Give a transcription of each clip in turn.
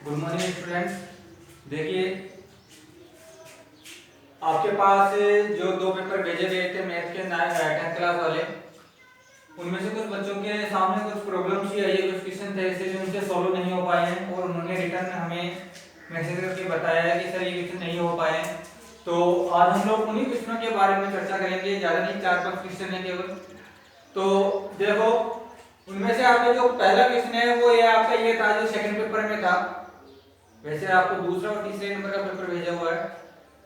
Good morning students. देखिए आपके पास जो दो पेपर भेजे गए थे मैथ के 10th क्लास वाले, उनमें से कुछ बच्चों के सामने कुछ प्रॉब्लम्स ही आई है, कुछ क्वेश्चन थे ऐसे जो उनसे सॉल्व नहीं हो पाए हैं और उन्होंने रिटर्न में हमें मैसेज करके बताया है कि सर ये क्वेश्चन नहीं हो पाए हैं। तो आज हम लोग उन्हीं क्वेश्चनों के बारे में चर्चा करेंगे, ज़्यादा नहीं, 4-5 क्वेश्चन है केवल। तो देखो उनमें से आपका जो पहला क्वेश्चन है वो ये आपका ये था जो सेकंड पेपर में था। वैसे आपको दूसरा और तीसरे नंबर का पेपर भेजा हुआ है,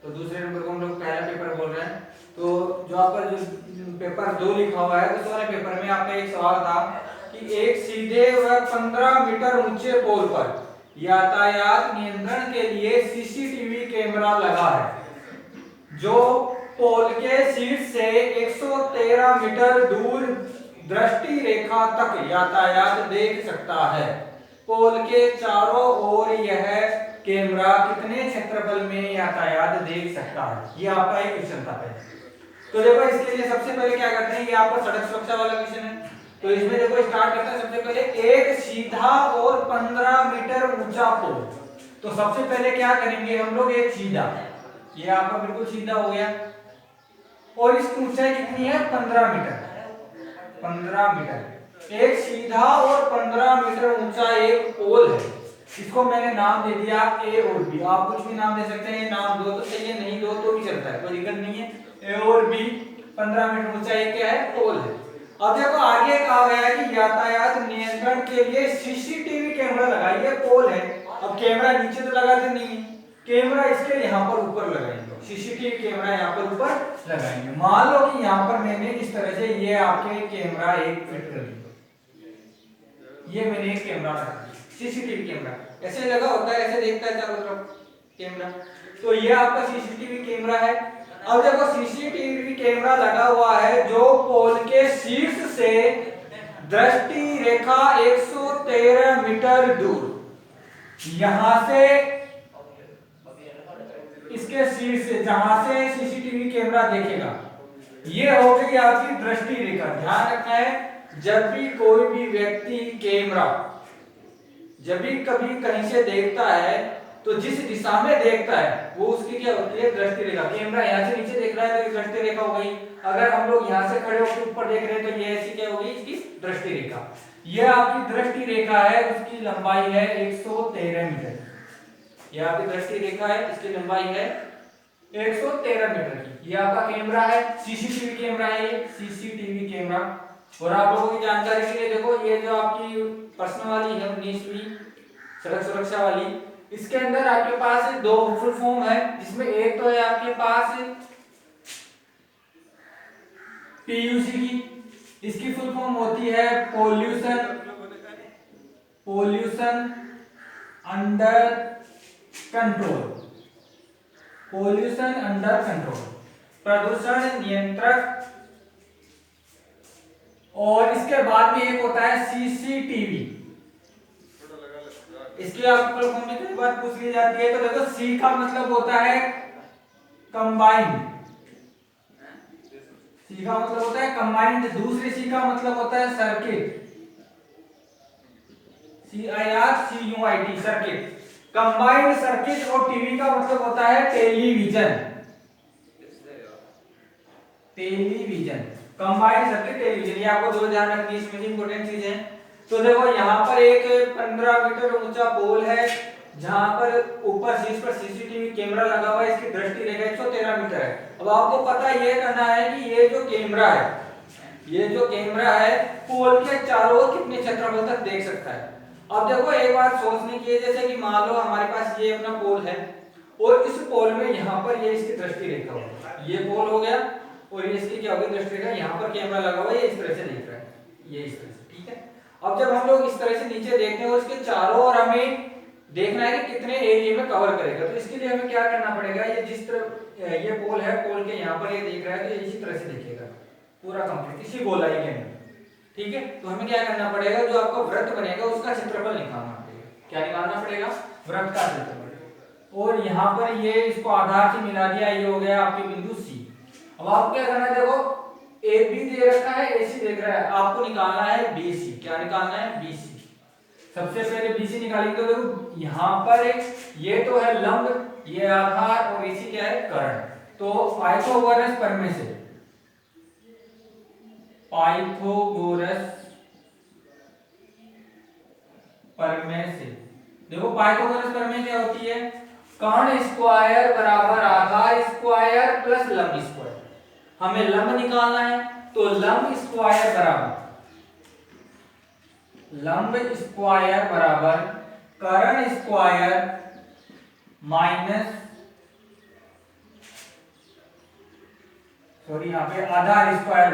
तो दूसरे नंबर को हम लोग पहला पेपर बोल रहे हैं। तो जो आपका जो पेपर 2 लिखा हुआ है, उस वाले पेपर में आपका एक सवाल था कि एक सीधे व 15 मीटर ऊंचे पोल पर यातायात नियंत्रण के लिए सीसीटीवी कैमरा लगा है जो पोल के शीर्ष से 113 मीटर दूर दृष्टि रेखा तक यातायात देख सकता है। पोल के चारों ओर यह कैमरा कितने क्षेत्रफल में यातायात देख सकता है? ये आपका एक क्वेश्चन था पहले। तो देखो इसके लिए सबसे पहले क्या करते हैं, ये आपका सड़क सुरक्षा वाला क्वेश्चन है। तो इसमें देखो स्टार्ट करते हैं सबसे पहले एक सीधा और 15 मीटर ऊंचा पोल। तो सबसे पहले क्या करेंगे हम लोग, एक सीधा, ये आपका बिल्कुल सीधा हो गया और इसकी ऊंचाई कितनी है 15 मीटर। 15 मीटर एक सीधा और 15 मीटर ऊंचा एक पोल है। इसको मैंने नाम दे दिया ए और बी। आप कुछ भी नाम दे सकते हैं, नाम दो तो सही है, नहीं दो तो भी चलता है, कोई दिक्कत नहीं है। ए और बी 15 मीटर ऊंचा एक क्या है, पोल है। अब देखो आगे कहा गया है कि यातायात नियंत्रण के लिए सीसीटीवी कैमरा लगाइए, पोल है। अब कैमरा नीचे तो लगाते नहीं है, कैमरा इसके यहाँ पर ऊपर लगाएंगे, सीसीटीवी कैमरा यहाँ पर ऊपर लगाएंगे। मान लो कि यहाँ पर मैंने इस तरह से ये आपके कैमरा एक फिट कर दिया, ये मैंने एक कैमरा रखा, सीसीटीवी कैमरा ऐसे लगा होता है, ऐसे देखता है चारों तरफ कैमरा। तो ये आपका सीसीटीवी कैमरा है। अब देखो सीसीटीवी कैमरा लगा हुआ है जो पोल के शीर्ष से दृष्टि रेखा 113 मीटर दूर, यहां से इसके शीर्ष से जहां से सीसीटीवी कैमरा देखेगा, ये हो गई आपकी दृष्टि रेखा। ध्यान रखना है, जब भी कोई भी व्यक्ति कैमरा जब भी कभी कहीं से देखता है तो जिस दिशा में देखता है वो उसकी क्या होती है, दृष्टि रेखा। कैमरा यहाँ से नीचे देख रहा है तो ये दृष्टि रेखा हो गई। अगर हम लोग यहाँ से खड़े होकर ऊपर देख रहे हैं तो ये ऐसी क्या होगी, इसकी दृष्टि रेखा। ये आपकी दृष्टि रेखा है, उसकी लंबाई है 113 मीटर। ये आपकी दृष्टि रेखा है, इसकी लंबाई है 113 मीटर की। ये आपका कैमरा है, सीसीटीवी कैमरा है, ये सीसीटीवी कैमरा। और आप लोगों की जानकारी के लिए देखो, ये जो आपकी पर्सनल वाली है 19वीं सड़क सुरक्षा वाली, इसके अंदर आपके पास दो फुल फॉर्म है, जिसमें एक तो है आपके पास पीयूसी की, इसकी फुल फॉर्म होती है pollution under control, pollution under control, प्रदूषण नियंत्रक। और इसके बाद में एक होता है सीसीटीवी। इसके आपको फुल फॉर्म कई बार पूछ ली जाती है। तो देखो सी का मतलब होता है कंबाइंड, सी का मतलब होता है कंबाइंड। दूसरे सी का मतलब होता है circuit, CIRCUIT, circuit, combined circuit. और टीवी का मतलब होता है television, television, combined circuit, television. ये आपको दो ध्यान रखनी है, इसमें इंपॉर्टेंट चीज है। तो देखो यहाँ पर एक 15 मीटर ऊंचा पोल है जहां पर ऊपर शीर्ष पर सीसीटीवी कैमरा लगा हुआ है, इसकी दृष्टि रेखा 113 मीटर है। अब आपको पता ये करना है कि ये जो कैमरा है, ये जो कैमरा है पोल के चारों ओर कितने क्षेत्रफल तक देख सकता है। अब देखो एक बात सोचने की है, जैसे कि मान लो हमारे पास ये अपना पोल है और इस पोल में यहाँ पर ये इसकी दृष्टि रेखा होगी, ये पोल हो गया और ये इसकी क्या होगी, दृष्टि रेखा। यहाँ पर कैमरा लगा हुआ है, ये इस तरह से देख रहा है, ये इस तरह से, ठीक है। अब जब हम लोग इस तरह से नीचे देखते हैं और इसके चारों ओर हमें देखना है कि कितने एरिया में कवर करेगा, तो इसके लिए हमें क्या करना पड़ेगा, ये जिस तरह ये पोल है, पोल के यहाँ पर ये देख रहा है तो इसी तरह से देखेगा पूरा कंप्लीट, इसी गोलाई के अंदर, ठीक है। तो हमें क्या करना पड़ेगा, जो आपका वृत्त बनेगा उसका क्षेत्रफल निकालना पड़ेगा। क्या निकालना पड़ेगा, वृत्त का क्षेत्रफल। और यहाँ पर ये इसको आधार से मिला दिया, ये हो गया आपके बिंदु सी। अब आपको क्या करना है, देखो ए बी दे रखा है, ए सी देख रहा है, आपको निकालना है बी सी। क्या निकालना है, बी सी। सबसे पहले बीसी निकालेंगे तो देखो यहाँ पर ये तो है लंब, ये आधार और इसी क्या है कर्ण। तो पाइथागोरस प्रमेय से, पाइथागोरस प्रमेय से देखो पाइथागोरस प्रमेय क्या होती है, कर्ण स्क्वायर बराबर आधार स्क्वायर प्लस लंब स्क्वायर। हमें लंब निकालना है तो लंब स्क्वायर बराबर कर्ण स्क्वायर माइनस यहाँ पे आधार स्क्वायर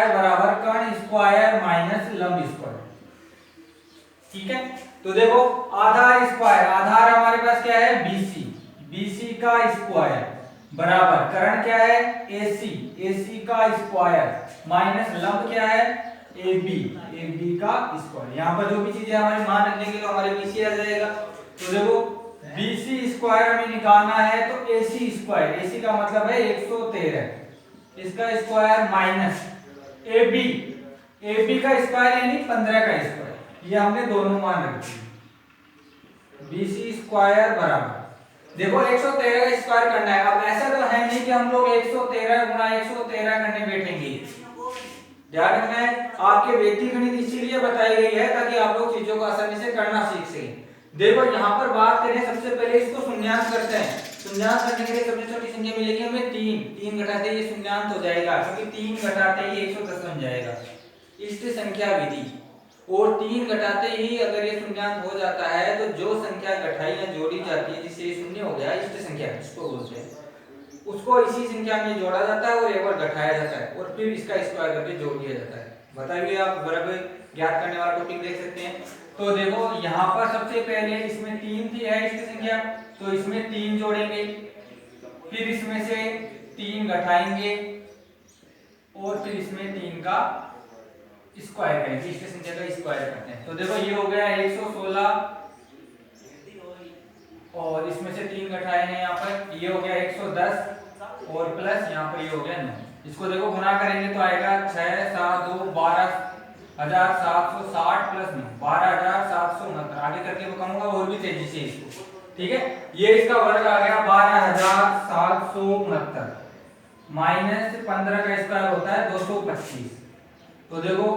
बराबर कर्ण स्क्वायर माइनस लंब स्क्वायर। ठीक है, तो देखो आधार स्क्वायर, आधार हमारे पास क्या है बीसी, बीसी का स्क्वायर बराबर कर्ण क्या है एसी, एसी का स्क्वायर माइनस लंब क्या है एबी, एबी का स्क्वायर। यहाँ पर जो भी चीजें हमारी मान रख देंगे तो हमारे बीसी आ जाएगा। तो देखो बीसी स्क्वायर हमें निकालना है तो एसी स्क्वायर, एसी का मतलब है 113, इसका स्क्वायर माइनस एबी, एबी का स्क्वायर यानी 15 का स्क्वायर, ये हमने दोनों मान रखे। बीसी स्क्वायर बराबर देखो 113 का स्क्वायर करना है। अब ऐसा तो है नहीं कि हम लोग 113 गुणा 113 करने बैठेंगे, ध्यान रखना है आपके व्यक्ति गणित इसीलिए बताई गई है ताकि आप लोग चीजों को आसानी से करना सीख सकें। देखो यहाँ पर बात करें, सबसे पहले इसको शून्यांत करते हैं। शून्यांत करने के लिए सबसे छोटी संख्या मिलेगी हमें 3, 3 घटाते ही ये शून्यांत हो जाएगा, क्योंकि 3 घटाते ही 110 बन जाएगा, इष्ट संख्या विधि। और 3 घटाते ही अगर ये शून्यांत हो जाता है तो जो संख्या घटाई या जोड़ी जाती है जिससे ये शून्य हो गया, इष्ट संख्या इसको बोलते हैं, उसको इसी संख्या में जोड़ा जाता है और एक बार घटाया जाता है और फिर इसका स्क्वायर करके जोड़ दिया जाता है। बताइए आप वर्ग ज्ञात करने वाला टॉपिक देख सकते हैं। तो देखो यहाँ पर सबसे पहले इसमें 3 थी है इष्ट संख्या, तो इसमें 3 जोड़ेंगे, फिर इसमें से 3 घटाएंगे और फिर इसमें 3 का स्क्वायर करेंगे, इष्ट संख्या का स्क्वायर करते हैं। तो देखो ये हो गया 116 और इसमें से 3 घटाए हैं यहाँ पर, ये हो गया 110 और प्लस यहाँ पर ये हो गया 9। इसको देखो गुणा करेंगे तो आएगा 6 7 2 12,760 प्लस 9 12,769। आगे करके वो कम होगा और भी तेजी से इसको, ठीक है। ये इसका वर्ग आ गया 12,769 माइनस 15 का स्क्वायर होता है 225। तो देखो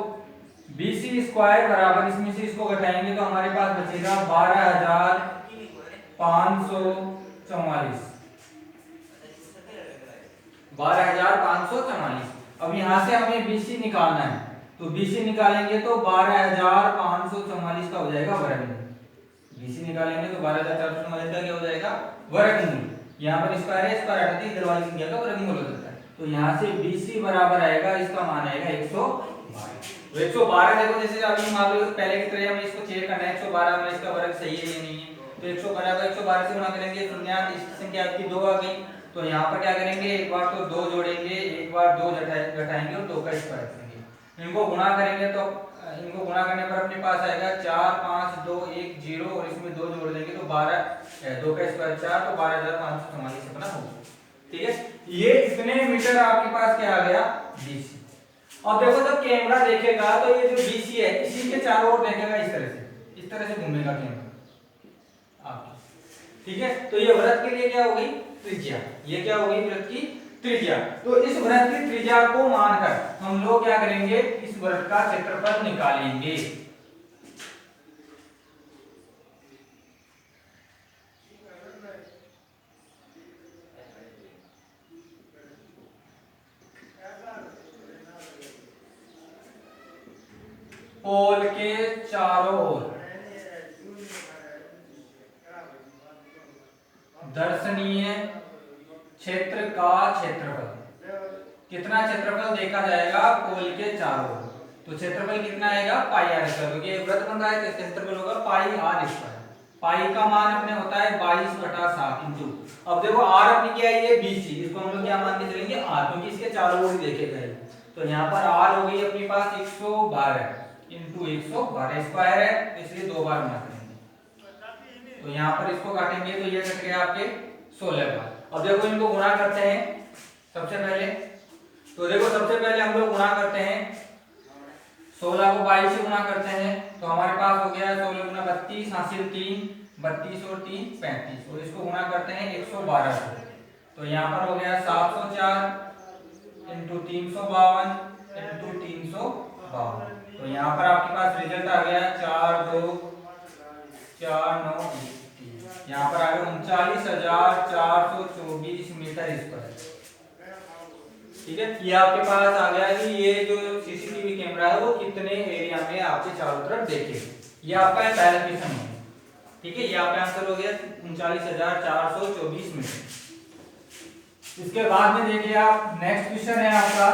बीसी स्क्वायर बराबर इसमें से इसको घटाएंगे तो हमारे पास बचेगा 12,544, 12,544। अब यहाँ से हमें बीसी निकालना है, तो बीसी निकालेंगे तो 12,544 का हो जाएगा वर्गमूल। बीसी निकालेंगे तो 12,444 का क्या हो जाएगा वर्गमूल। यहाँ पर स्क्वायर है, स्क्वायर हटाते ही इधर वाली संख्या का वर्गमूल हो जाता है। तो यहाँ से बीसी बराबर आएगा, इसका मान आएगा 112। तो 112 देखो जैसे अभी मान लो पहले की तरह हमें इसको चेक करना है 112 में इसका वर्ग सही है या नहीं है। तो 112 का 112 से गुणा करेंगे, शून्यात इष्ट संख्या आपकी 2 आ गई। तो यहाँ पर क्या करेंगे, एक बार तो 2 जोड़ेंगे, एक बार 2 घटाएंगे और 2 का स्क्वायर करेंगे। इनको गुणा करेंगे तो इनको गुणा करने पर अपने पास आएगा 4 5 2 1 0 और इसमें 2 जोड़ देंगे तो 12, 2 का स्क्वायर 4 तो 12,544 अपना होगा। ठीक है, ये इतने मीटर आपके पास क्या आ गया बीसी। अब देखो जब कैमरा देखेगा तो ये जो बीसी है इसी के चारों ओर देखेगा, इस तरह से घूमेगा कैमरा आपके। ठीक है, तो ये वृत्त के लिए क्या हो गई त्रिज्या, ये क्या हो गई वृत्त की त्रिज्या। तो इस वृत्त की त्रिज्या को मानकर हम लोग क्या करेंगे, इस वृत्त का क्षेत्रफल निकालेंगे। पोल के चारों ओर दर्शनीय क्षेत्र का क्षेत्रफल, कितना क्षेत्रफल देखा जाएगा पोल के चारों ओर। तो क्षेत्रफल कितना आएगा पाई आर स्क्वायर, क्योंकि वृत्त बन रहा है तो क्षेत्रफल होगा पाई आर स्क्वायर। पाई का मान अपने होता है 22/7 इंटू, अब देखो आर अपनी क्या है ये बीसी, इसको हम लोग क्या मान के चलेंगे आर, क्योंकि इसके चारों ओर देखेगा। तो यहाँ पर आर हो गई अपने पास 112 इंटू 112 स्क्वायर है, इसलिए 2 बार गुणा करेंगे। तो यहाँ पर इसको काटेंगे तो ये कट गया आपके 16 बार। अब देखो इनको गुणा करते हैं सबसे पहले, तो देखो सबसे पहले हम लोग गुणा करते हैं 16 को 22 से गुना करते हैं तो हमारे पास हो गया 16 गुना 32, हासिल 3, 32 और 3 35, और इसको गुना करते हैं 112 से, तो यहाँ पर हो गया 704 इंटू 352 इंटू 352, तो यहाँ पर आपके पास रिजल्ट आ गया 4249, यहाँ पर आ गया 39,424 मीटर स्क्वायर। ठीक है, ये आपके पास आ गया कि ये जो सीसीटीवी कैमरा है वो कितने एरिया में आपके चारों तरफ देखे। ये आपका पहला क्वेश्चन है। ठीक है, ये आपका आंसर हो गया 39,424 मीटर। इसके बाद में देखिए आप, नेक्स्ट क्वेश्चन है आपका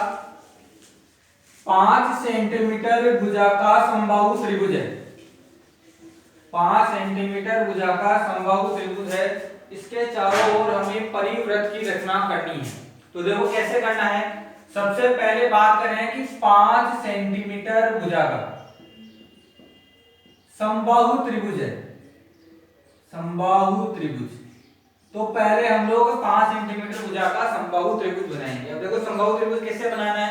5 सेंटीमीटर भुजाकार समबाहु त्रिभुज है। 5 सेंटीमीटर भुजाकार समबाहु त्रिभुज है, इसके चारों ओर हमें परिवृत्त की रचना करनी है। तो देखो कैसे करना है। सबसे पहले बात करें कि 5 सेंटीमीटर भुजाकार समबाहु त्रिभुज है, समबाहु त्रिभुज, तो पहले हम लोग 5 सेंटीमीटर भुजाकार समबाहु त्रिभुज बनाएंगे। अब देखो समबाहु त्रिभुज कैसे बनाना है।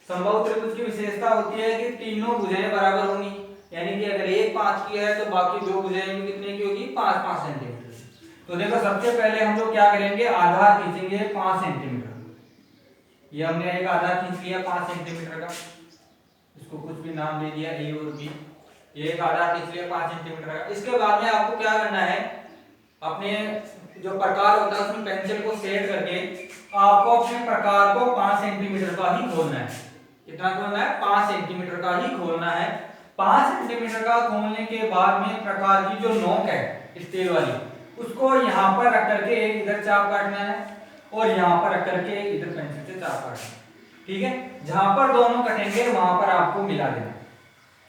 समबाहु त्रिभुज की विशेषता होती है कि तीनों भुजाएं बराबर होंगी, यानी कि अगर एक 5 की है तो बाकी दो भुजाएं कितने की होगी, 5-5 सेंटीमीटर। तो देखो सबसे पहले हम लोग क्या करेंगे, आधार खींचेंगे 5 सेंटीमीटर। ये हमने एक आधार खींच लिया 5 सेंटीमीटर का, इसको कुछ भी नाम दे दिया ए और बी। ये एक आधार खींच लिया 5 सेंटीमीटर का। इसके बाद में आपको क्या करना है, अपने जो प्रकार होता है उसमें पेंसिल को सेट करके आपको अपने प्रकार को 5 सेंटीमीटर का ही खोलना है। कितना खोलना है, 5 सेंटीमीटर का ही खोलना है। 5 सेंटीमीटर का खोलने के बाद में प्रकार की जो नोक है स्टील वाली, उसको यहाँ पर रख करके एक इधर चाप काटना है और यहाँ पर रख करके एक इधर पेंसिल से चाप काटना है। ठीक है, जहां पर दोनों कटेंगे वहां पर आपको मिला देना,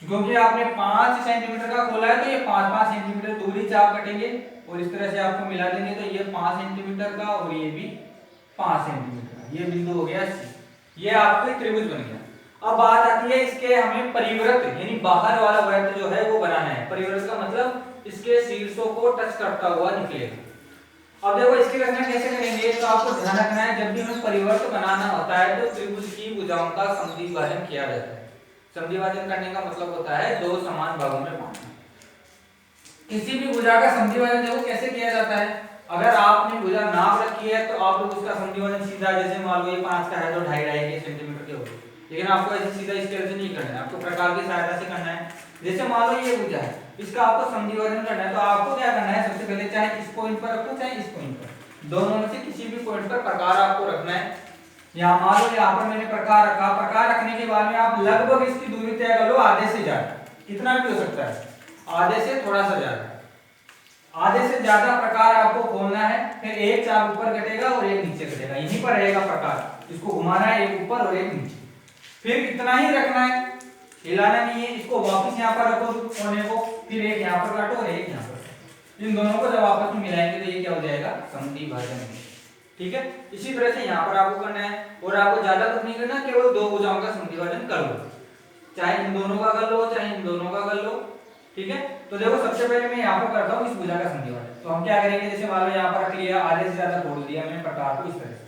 क्योंकि आपने 5 सेंटीमीटर का खोला है तो ये 5-5 सेंटीमीटर दूरी चाप कटेंगे और इस तरह से आपको मिला देंगे। तो ये 5 सेंटीमीटर का और ये भी 5 सेंटीमीटर का, ये बिंदु हो गया सी, ये आपका त्रिभुज बन गया। अब बात आती है इसके हमें परिवृत्त यानी बाहर वाला वृत्त जो है वो बनाना है। परिवृत्त का मतलब इसके शीर्षों को टच करता हुआ निकलेगा। अब देखो इसकी रचना कैसे करेंगे, तो आपको ध्यान रखना है जब भी हमें परिवृत्त बनाना होता है तो त्रिभुज की भुजाओं का समद्वि विभाजन किया जाता है। समद्वि विभाजन करने का मतलब होता है दो समान भागों में बांटना। किसी भी भुजा का समद्वि विभाजन देखो कैसे किया जाता है। अगर आपने भुजा नाप रखी है तो आप लोग उसका समद्वि विभाजन सीधा, जैसे मान लो ये 5 का है तो 2.5 सेंटीमीटर के होगा, लेकिन आपको ऐसे सीधा इस तरह से नहीं करना है, आपको प्रकार की सहायता से करना है। जैसे मान लो ये भुजा है, इसका आपको समद्वि विभाजन करना है, तो आपको क्या करना है, सबसे पहले चाहे इस पॉइंट पर रखो चाहे इस पॉइंट पर, दोनों में से किसी भी पॉइंट पर प्रकार आपको रखना है। यहाँ मान लो यहाँ पर मैंने प्रकार रखा, प्रकार रखने के बाद में आप लगभग इसकी दूरी तय कर लो आधे से ज्यादा, कितना भी हो सकता है, आधे से थोड़ा सा ज्यादा, आधे से ज्यादा प्रकार आपको खोलना है। फिर एक चाप ऊपर कटेगा और एक नीचे कटेगा, यहीं पर रहेगा प्रकार, इसको घुमाना है एक ऊपर और एक नीचे। फिर इतना ही रखना है, हिलाना नहीं है, इसको वापस यहाँ पर रखो कोने को, फिर एक यहाँ पर काटो और एक यहाँ पर। इन दोनों को जब आपस में मिलाएंगे तो ये क्या हो जाएगा, समद्वि विभाजन। ठीक है, इसी तरह से यहाँ पर आपको करना है, और आपको ज्यादा कुछ नहीं करना, केवल दो भुजाओं का समद्वि विभाजन कर लो, चाहे इन दोनों का कर लो चाहे इन दोनों का कर लो। ठीक है, तो देखो सबसे पहले मैं यहाँ पर करता हूँ इस भुजा का समद्वि विभाजन। तो हम क्या करेंगे, जैसे मान लो यहाँ पर रख लिया, आधे से ज्यादा खोल दिया मैंने प्रकार को इस तरह से,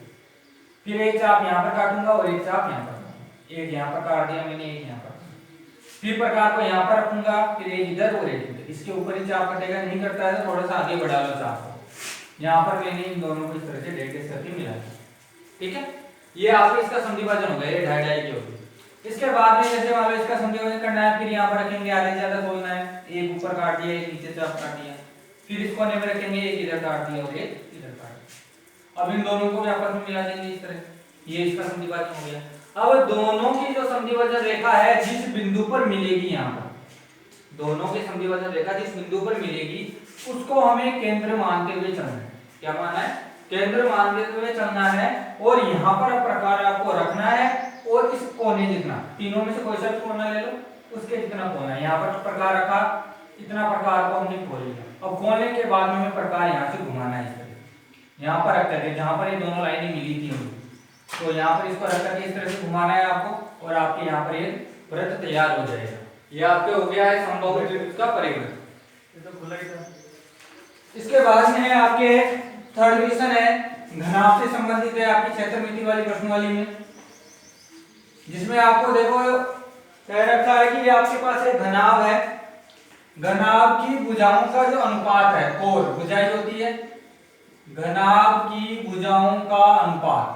फिर एक चाप यहाँ पर काटूंगा और एक चाप यहाँ पर, एक यहाँ पर काट दिया मैंने, एक यहाँ पर, फिर प्रकार को यहाँ पर रखूंगा, फिर एक इधर और एक इधर, इसके ऊपर ही चाप कटेगा, नहीं करता है तो थोड़ा सा आगे बढ़ा लो चाप को, यहाँ पर मैंने इन दोनों को इस तरह से डेट करके मिला दिया। ठीक है, ये आपको इसका समद्वि विभाजन हो गया, ये 2.5 की होगी। इसके बाद में जैसे मान लो इसका समद्वि विभाजन करना है, फिर यहाँ पर रखेंगे, आधे से ज्यादा खोलना है, एक ऊपर काट दिया एक नीचे चाप काट दिया, फिर इस कोने में रखेंगे, एक इधर काट दिया और एक इधर काट दिया। अब इन दोनों को भी आपस में मिला देंगे इस तरह, ये इसका समद्वि विभाजन हो गया। अब दोनों की जो समद्वि विभाजन रेखा है जिस बिंदु पर मिलेगी, यहाँ पर दोनों की समद्वि विभाजन रेखा जिस बिंदु पर मिलेगी उसको हमें केंद्र मानते हुए चलना है। क्या मानना है, केंद्र मानते हुए चलना है, और यहाँ पर प्रकार आपको रखना है, और इस कोने जितना, तीनों में से कोई सा कोना ले लो, उसके जितना कोना है, यहाँ पर प्रकार रखा, इतना प्रकार को हमने खोल लिया। अब खोलने के बाद में हमें प्रकार यहाँ से घुमाना है इस तरह, यहाँ पर रख करके, जहाँ पर ये दोनों लाइनें मिली थी हमें, तो यहाँ पर इसको रख करके इस तरह से घुमाना है आपको, और आपके यहाँ पर एक वृत्त तैयार हो जाएगा। ये आपके हो गया है समबाहु त्रिभुज का परिवृत्त। इसके बाद में आपके थर्ड क्वेश्चन है, घनाभ से संबंधित है आपकी क्षेत्रमिति वाली प्रश्नवाली में, जिसमें आपको देखो कह रखा है कि ये आपके पास एक घनाभ है, घनाभ की भुजाओं का जो अनुपात है, कोण भुजाएं होती है, घनाभ की भुजाओं का अनुपात,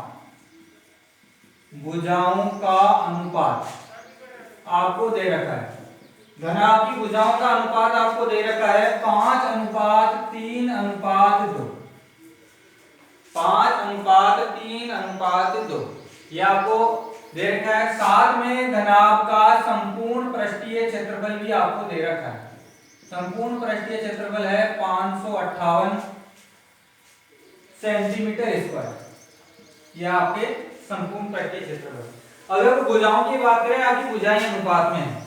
भुजाओं का अनुपात आपको दे रखा है। घनाभ की भुजाओं का अनुपात आपको दे रखा है 5:3:2, 5:3:2 ये आपको दे रखा है। साथ में घनाभ का संपूर्ण पृष्ठीय क्षेत्रफल भी आपको दे रखा है। संपूर्ण पृष्ठीय क्षेत्रफल है 558 सेंटीमीटर स्क्वायर, यह आपके संपूर्ण पृष्ठीय क्षेत्रफल। अगर भुजाओं की बात करें, आपकी भुजाएं अनुपात में है,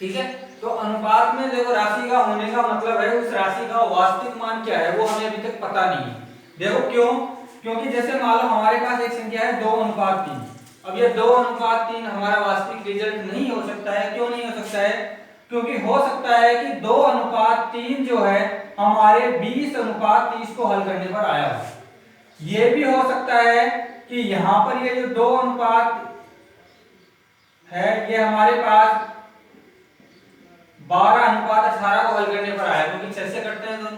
ठीक है, तो अनुपात में देखो राशि का होने का मतलब है उस राशि का वास्तविक मान क्या है वो हमें अभी तक पता नहीं है। देखो क्यों, क्योंकि जैसे मान लो हमारे पास एक संख्या है 2:3, अब ये 2:3 हमारा वास्तविक रिजल्ट नहीं हो सकता है। क्यों नहीं हो सकता है? क्योंकि हो सकता है कि 2:3 जो है हमारे 20:30 को हल करने पर आया हो। ये भी हो सकता है कि यहाँ पर ये जो 2 अनुपात है ये हमारे पास 12:18 को हल करने पर आया, क्योंकि 6 से कटते हैं दोनों।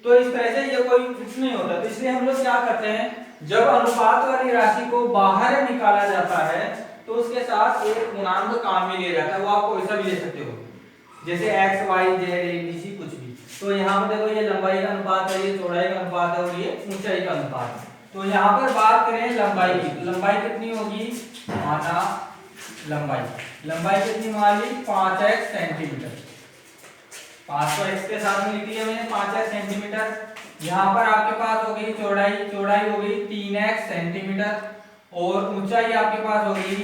तो इस तरह से ये कोई फिक्स नहीं होता। तो इसलिए हम लोग क्या करते हैं, जब अनुपात वाली राशि को बाहर निकाला जाता है तो उसके साथ एक गुणांक काम में लिया जाता है। वो आप कोई सा भी ले सकते हो, जैसे x, y, z, abc कुछ भी। तो यहाँ पर देखो ये लंबाई का अनुपात है, ये चौड़ाई का अनुपात है और ये ऊंचाई का अनुपात है। तो यहाँ पर बात करें लंबाई की, लंबाई कितनी होगी, माना लंबाई कितनी मान ली 5x सेंटीमीटर, 500x के साथ में लिखी है मैंने 5x सेंटीमीटर। यहाँ पर आपके पास हो गई चौड़ाई हो गई 3x सेंटीमीटर और ऊंचाई आपके पास हो गई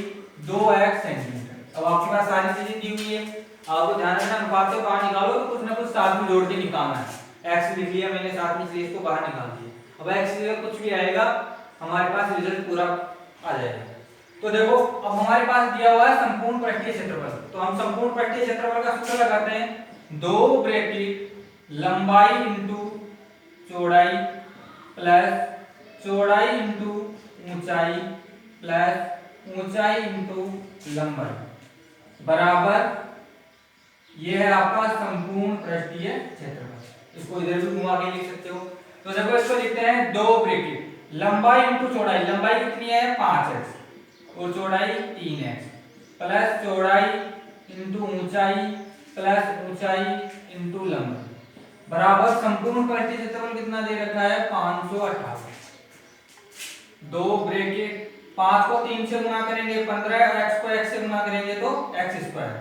2x सेंटीमीटर। अब आपके पास सारी चीजें दी हुई है, आपको ध्यान रखना अनुपात से बाहर निकालो तो कुछ ना कुछ साथ में जोड़ के निकालना है। x लिख लिया मैंने साथ में, इसलिए इसको बाहर निकाल दिया। अब x से कुछ भी आएगा हमारे पास रिजल्ट पूरा आ जाएगा। तो देखो अब हमारे पास दिया हुआ है संपूर्ण पृष्ठीय क्षेत्रफल, तो हम संपूर्ण पृष्ठीय क्षेत्रफल का सूत्र लगाते हैं 2 ब्रैकेट लंबाई इंटू चौड़ाई प्लस चौड़ाई इंटू ऊंचाई प्लस ऊंचाई इंटू लंबाई बराबर ये है आपका संपूर्ण पृष्ठीय क्षेत्रफल। इसको इधर भी घुमा के लिख सकते हो। तो देखो इसको लिखते हैं 2 ब्रैकेट लंबाई इंटू चौड़ाई, लंबाई कितनी है 5x और चौड़ाई 3x प्लस चौड़ाई इंटू ऊंचाई प्लस ऊंचाई इंटू लंबाई बराबर संपूर्ण पृष्ठीय क्षेत्रफल कितना दे रखा है 558। 2 ब्रैकेट 5 को 3 से गुणा करेंगे 15 और x को x से गुणा करेंगे तो x square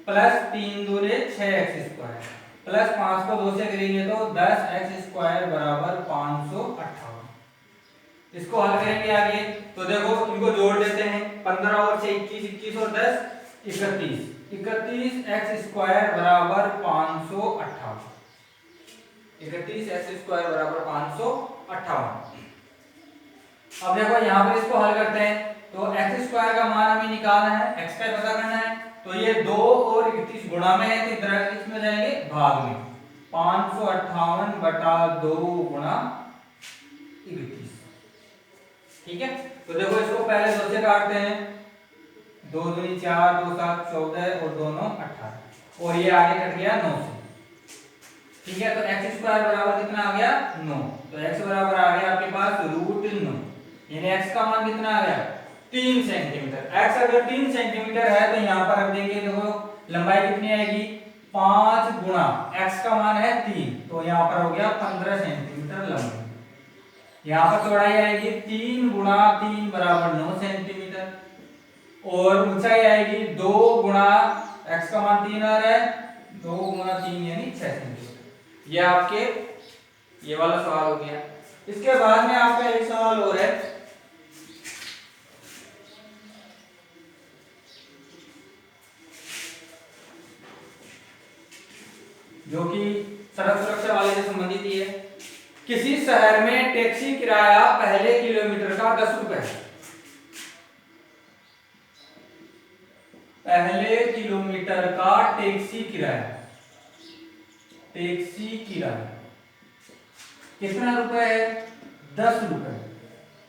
plus 3 दूने 6x square plus 5 को 2 से करेंगे तो 10x स्क्वायर बराबर 558। इसको हल करेंगे आगे तो देखो इनको जोड़ देते हैं 15 और 6 21, 21 और 10 31, 31x स्क्वायर बराबर 558, 31x स्क्वायर बराबर 558। अब देखो यहाँ पर इसको हल करते हैं तो x स्क्वायर का मान हमें निकालना है, x का पता करना है। तो ये 2 और 31 गुणा में है तो इधर किसमें जाएंगे भाग में, 558/2 गुणा 31, ठीक है। तो देखो इसको पहले 2 से काटते हैं, 2 दूनी 4, 2 7 14 और 2 9 18 और ये आगे कट गया 9 से, ठीक है। तो x स्क्वायर बराबर कितना आ गया 9, तो x बराबर आ गया आपके पास √9, यानी x का मान कितना आ गया 3 सेंटीमीटर। x अगर 3 सेंटीमीटर है तो यहाँ पर अब देंगे देखो लंबाई कितनी आएगी 5 गुणा x का मान है 3 तो यहाँ पर हो गया 15 सेंटीमीटर लंबाई। यहाँ पर चौड़ाई आएगी 3 गुणा 3 बराबर 9 सेंटीमीटर और ऊंचाई आएगी 2 गुणा x का मान 3 आ रहा है 2 गुणा 3 यानी 6 सेंटीमीटर। ये आपके ये वाला सवाल हो गया। इसके बाद में आपका एक सवाल और है जो कि सड़क सुरक्षा वाले से संबंधित ही है। किसी शहर में टैक्सी किराया पहले किलोमीटर का 10 रुपए है, पहले किलोमीटर का टैक्सी किराया कितना रुपए है 10 रुपए,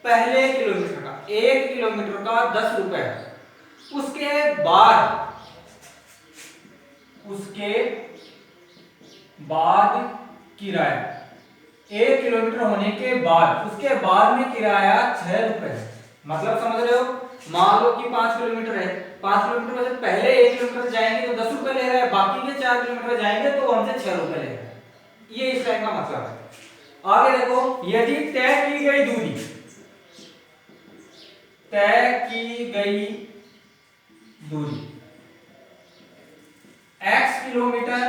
पहले किलोमीटर का, 1 किलोमीटर का 10 रुपए है। उसके बाद उसके बाद किराया, 1 किलोमीटर होने के बाद उसके बाद में किराया 6 रुपए है। मतलब समझ रहे हो, मान लो कि 5 किलोमीटर है, 5 किलोमीटर में से पहले 1 किलोमीटर जाएंगे तो 10 रुपए ले रहा है, बाकी के 4 किलोमीटर जाएंगे तो हमसे 6 रुपए ले रहा है। ये इस टाइम का मतलब है। आगे देखो, यदि तय की गई दूरी, तय की गई दूरी x किलोमीटर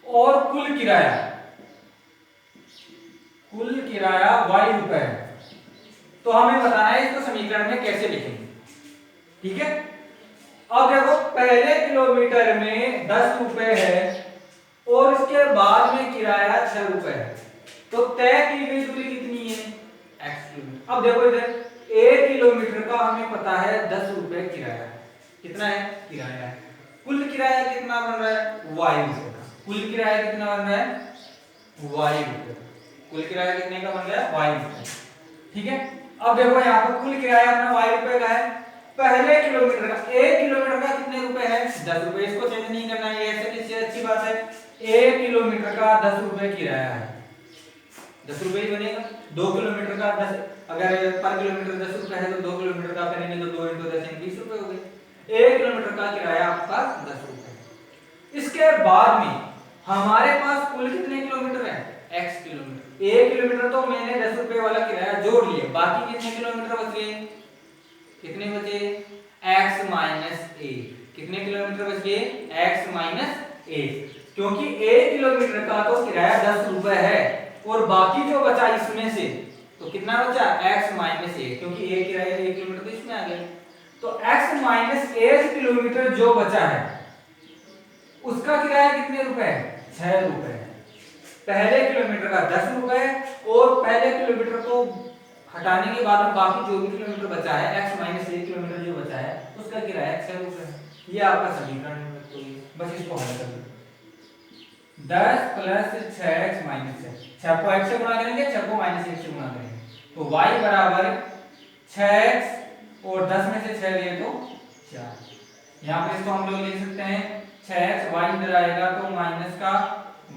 और कुल किराया y रुपए है, तो हमें बताना है इसको समीकरण में कैसे लिखेंगे। ठीक है, अब देखो पहले किलोमीटर में 10 रुपए है और इसके बाद में किराया 6 रुपए है, तो तय की गई दूरी कितनी है, x किलोमीटर। अब देखो इधर 1 किलोमीटर का हमें पता है 10 रुपए किराया, कितना है किराया है, कुल किराया कितना बन रहा है y रुपए का, कुल किराया कितना बन रहा है y रुपए, कुल किराया कितने का बन रहा है y रुपए। ठीक है, अब देखो यहाँ पर कुल किराया अपना y रुपए का है, पहले किलोमीटर का 1 किलोमीटर का कितने रुपए है 10 रुपए, इसको चेंज नहीं करना है, ऐसे किसी अच्छी बात है। 1 किलोमीटर का 10 रुपए किराया है, 10 रुपए ही बनेगा। 2 किलोमीटर का 10, अगर पर किलोमीटर 10 रुपए है तो 2 किलोमीटर का करेंगे तो 2 × 10 20 रुपए हो गए। 1 किलोमीटर का किराया आपका 10 रुपए। इसके बाद में हमारे पास कुल कितने किलोमीटर है x किलोमीटर, 1 किलोमीटर तो मैंने 10 रुपए वाला किराया जोड़ लिया, बाकी कितने किलोमीटर बच गए, कितने बचे x माइनस 1, कितने किलोमीटर बच गए x माइनस 1, क्योंकि 1 किलोमीटर का तो किराया 10 रुपए है और बाकी जो बचा इसमें से, तो कितना बचा x माइनस 1, क्योंकि 1 किराया 1 किलोमीटर तो इसमें आ गया, तो x माइनस 1 किलोमीटर जो बचा है उसका किराया कितने रुपए है 6 रुपए है। पहले किलोमीटर का 10 रुपए और पहले किलोमीटर को हटाने के बाद बाकी जो भी किलोमीटर बचा है x माइनस 1 किलोमीटर जो बचा है उसका किराया 6 रुपए है। ये आपका समीकरण है, तो बस इसको हल कर लो। 10 + 6x माइनस 6 को x से गुणा करेंगे, 6 को -1 से गुणा करेंगे, तो y बराबर 6x और 10 में से 6 दिए तो 4। यहाँ पे इसको हम लोग लिख सकते हैं 6x y इधर आएगा तो माइनस का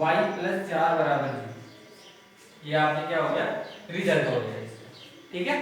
y + 4 बराबर 0। ये आपने क्या हो गया रिजल्ट हो गया इसका। ठीक है।